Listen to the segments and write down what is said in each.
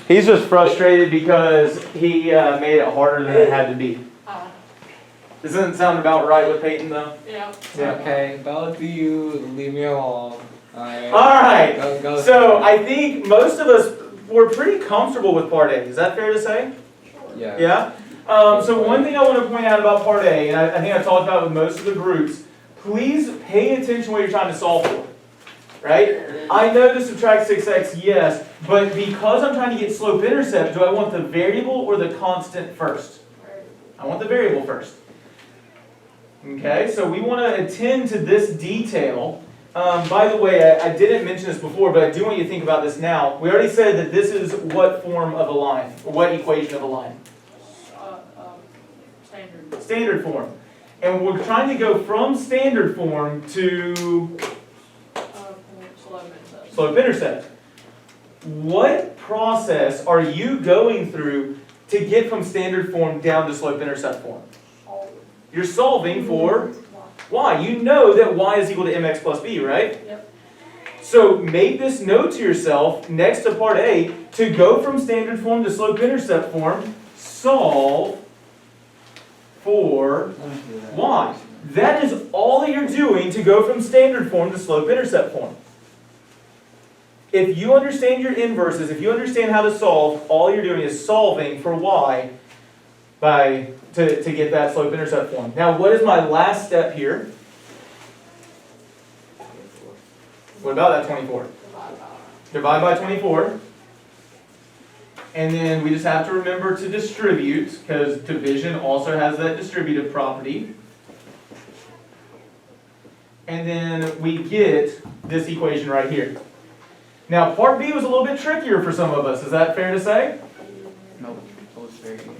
He's just frustrated because he made it harder than it had to be. Doesn't it sound about right with Peyton, though? Yeah. Yeah. Okay, both of you, leave me alone. Alright, Go. so I think most of us were pretty comfortable with Part A. Is that fair to say? Yeah. Yeah? So one thing I want to point out about Part A, and I think I talked about with most of the groups, please pay attention what you're trying to solve for. Right? I know to subtract 6x, yes, but because I'm trying to get slope-intercept, do I want the variable or the constant first? I want the variable first. Okay, so we want to attend to this detail. By the way, I didn't mention this before, but I do want you to think about this now. We already said that this is what form of a line, or what equation of a line? Standard. Standard form. And we're trying to go from standard form to slope-intercept. What process are you going through to get from standard form down to slope-intercept form? You're solving for y. You know that y is equal to mx plus b, right? Yep. So make this note to yourself next to part A, to go from standard form to slope-intercept form, solve for y. That is all that you're doing to go from standard form to slope-intercept form. If you understand your inverses, if you understand how to solve, all you're doing is solving for y to get that slope-intercept form. Now, what is my last step here? What about that 24? Divide by 24. And then we just have to remember to distribute, because division also has that distributive property. And then we get this equation right here. Now, part B was a little bit trickier for some of us. Is that fair to say? No, it was very easy.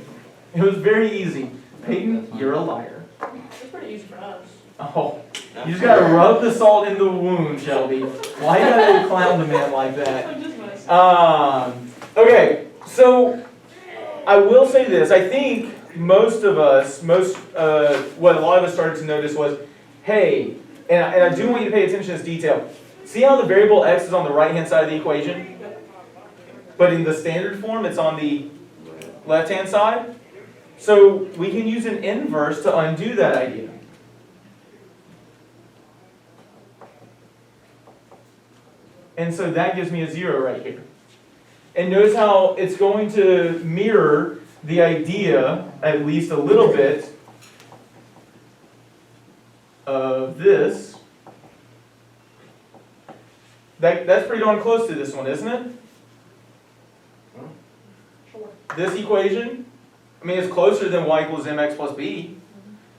It was very easy. Peyton, you're a liar. It's pretty easy for us. Oh, you just gotta rub the salt in the wound, Shelby. Why you gotta clown the man like that? I'm just messing. Okay, so I will say this. I think most of us, what a lot of us started to notice was, hey, and I do want you to pay attention to this detail. See how the variable x is on the right-hand side of the equation? But in the standard form, it's on the left-hand side? So we can use an inverse to undo that idea. And so that gives me a 0 right here. And notice how it's going to mirror the idea, at least a little bit, of this. That's pretty darn close to this one, isn't it? Sure. This equation, I mean, it's closer than y equals mx plus b.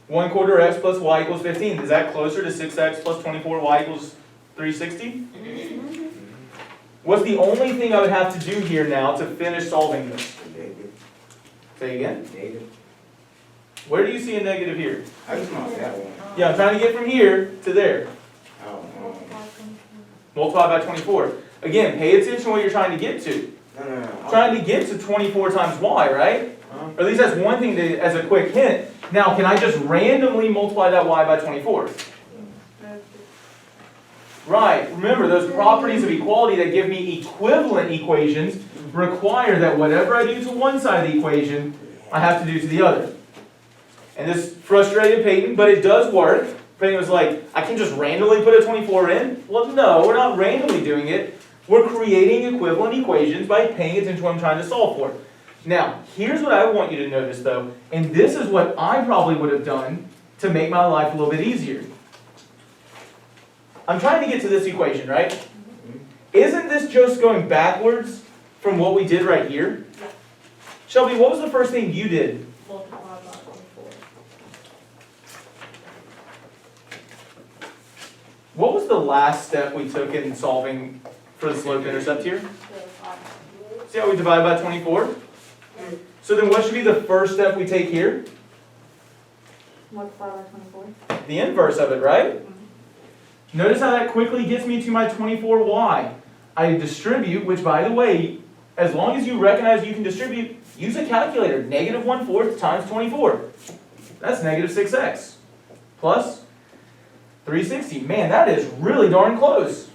1/4 x plus y equals 15. Is that closer to 6x plus 24y equals 360? What's the only thing I would have to do here now to finish solving this? Negative. Say again? Negative. Where do you see a negative here? I just want that one. Yeah, I'm trying to get from here to there. Oh, Multiply by 24. Again, pay attention to what you're trying to get to. no. Trying to get to 24 times y, right? Or at least that's one thing to, as a quick hint. Now, can I just randomly multiply that y by 24? Right. Remember, those properties of equality that give me equivalent equations require that whatever I do to one side of the equation, I have to do to the other. And this frustrated Peyton, but it does work. Peyton was like, I can just randomly put a 24 in? Well, no, we're not randomly doing it. We're creating equivalent equations by paying attention to what I'm trying to solve for. Now, here's what I want you to notice, though, and this is what I probably would have done to make my life a little bit easier. I'm trying to get to this equation, right? Isn't this just going backwards from what we did right here? Yeah. Shelby, what was the first thing you did? Multiply by 24. What was the last step we took in solving for the slope-intercept here? See how we divide by 24? So then what should be the first step we take here? Multiply by 24. The inverse of it, right? Notice how that quickly gets me to my 24y. I distribute, which by the way, as long as you recognize you can distribute, use a calculator. Negative 1/4 times 24. That's negative 6x. Plus 360. Man, that is really darn close.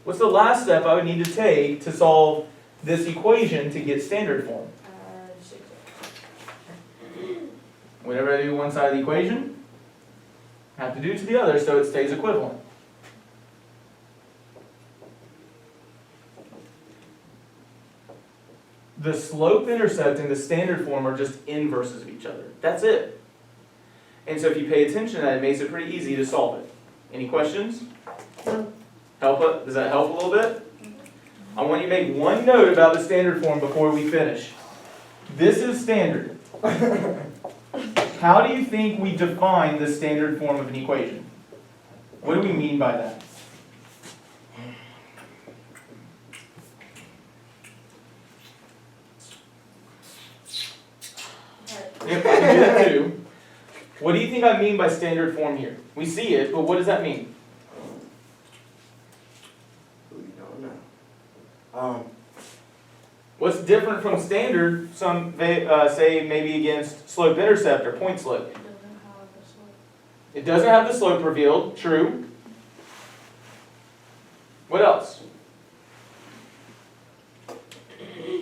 What's the last step I would need to take to solve this equation to get standard form? Add 6x. Whenever I do one side of the equation, I have to do to the other so it stays equivalent. The slope-intercept and the standard form are just inverses of each other. That's it. And so if you pay attention to that, it makes it pretty easy to solve it. Any questions? No. Does that help a little bit? I want you to make one note about the standard form before we finish. This is standard. How do you think we define the standard form of an equation? What do we mean by that? Yep, I can do that too. What do you think I mean by standard form here? We see it, but what does that mean? We don't know. What's different from standard, some say maybe against slope-intercept or point slope? It doesn't It doesn't have have the slope. the slope revealed, true. What else?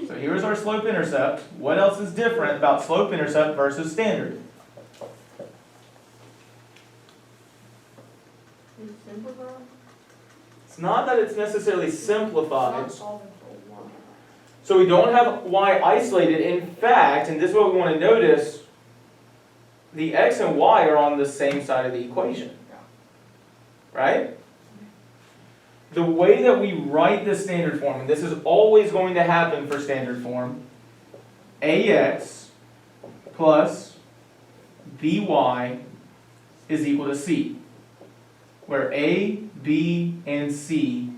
So here's our slope-intercept. What else is different about slope-intercept versus standard? Is it simplified? It's not that it's necessarily simplified. Not solving for one. So we don't have y isolated. In fact, and this is what we want to notice, the x and y are on the same side of the equation. Right? The way that we write the standard form, and this is always going to happen for standard form, ax plus by is equal to c, where a, b, and c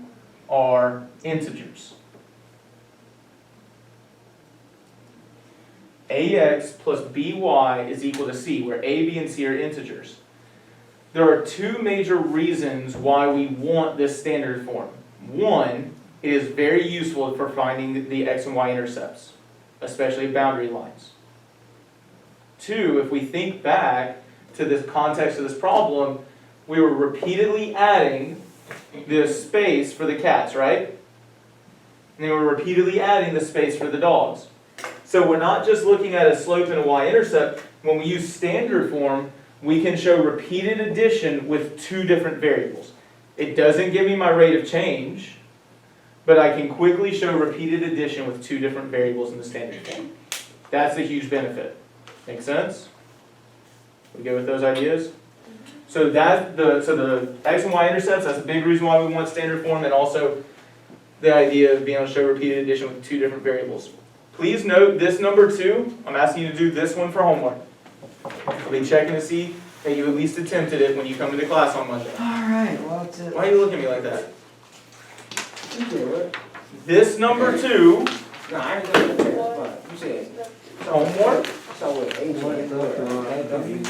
are integers. ax plus by is equal to c, where a, b, and c are integers. There are two major reasons why we want this standard form. One, it is very useful for finding the x and y intercepts, especially boundary lines. Two, if we think back to this context of this problem, we were repeatedly adding the space for the cats, right? And they were repeatedly adding the space for the dogs. So we're not just looking at a slope and a y-intercept. When we use standard form, we can show repeated addition with two different variables. It doesn't give me my rate of change, but I can quickly show repeated addition with two different variables in the standard form. That's a huge benefit. Make sense? We good with those ideas? So the x and y intercepts, that's a big reason why we want standard form, and also the idea of being able to show repeated addition with two different variables. Please note this number 2, I'm asking you to do this one for homework. I'll be checking to see that you at least attempted it when you come into class on Monday. Alright, well, it's it. Why are you looking at me like that? You did what? This number 2, No, I didn't know that, but you said, homework, so with H and W.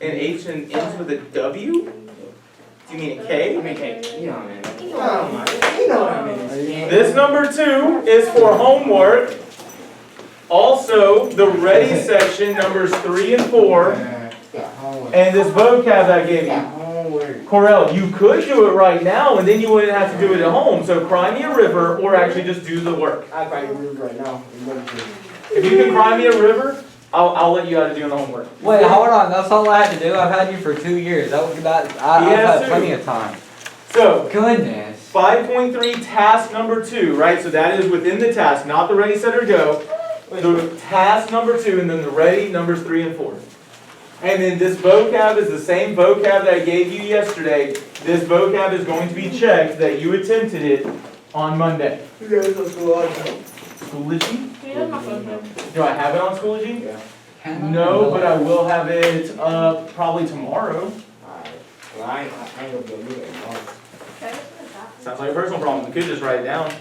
and H and ends with a W? Do you mean a K? I mean, K. You know what I mean. Oh my, you know what I mean. This number 2 is for homework. Also, the ready section, numbers 3 and 4, Got homework. and this vocab that I gave Got you. homework. Corel, you could do it right now, and then you wouldn't have to do it at home. So cry me a river, or actually just do the work. I probably read right now. If you can cry me a river, I'll let you how to do the homework. Wait, hold on. That's all I had to do. I've had you for 2 years. I've Yes, had sir. plenty of time. So, Goodness. 5.3 task number 2, right? So that is within the task, not the ready, set, or go. The task number 2, and then the ready numbers 3 and 4. And then this vocab is the same vocab that I gave you yesterday. This vocab is going to be checked that you attempted it on Monday. You guys are so awesome. Schoology? Do you have my phone number? Do I have it on Schoology? Yeah. No, but I will have it up probably tomorrow. Alright. Well, I ain't gonna be able to do it tomorrow. Okay, what's that? Sounds like a personal problem. We could just write it down.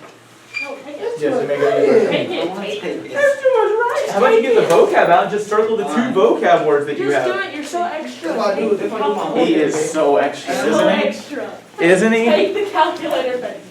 No, take it. Yes, to make it. Take it, take it. That's too much writing. How about you get the vocab out and just circle the 2 vocab words that you Just do have? it, you're so extra. If I do Take the my calculator. He is so extra, So isn't he? extra. Isn't he? Take the calculator face.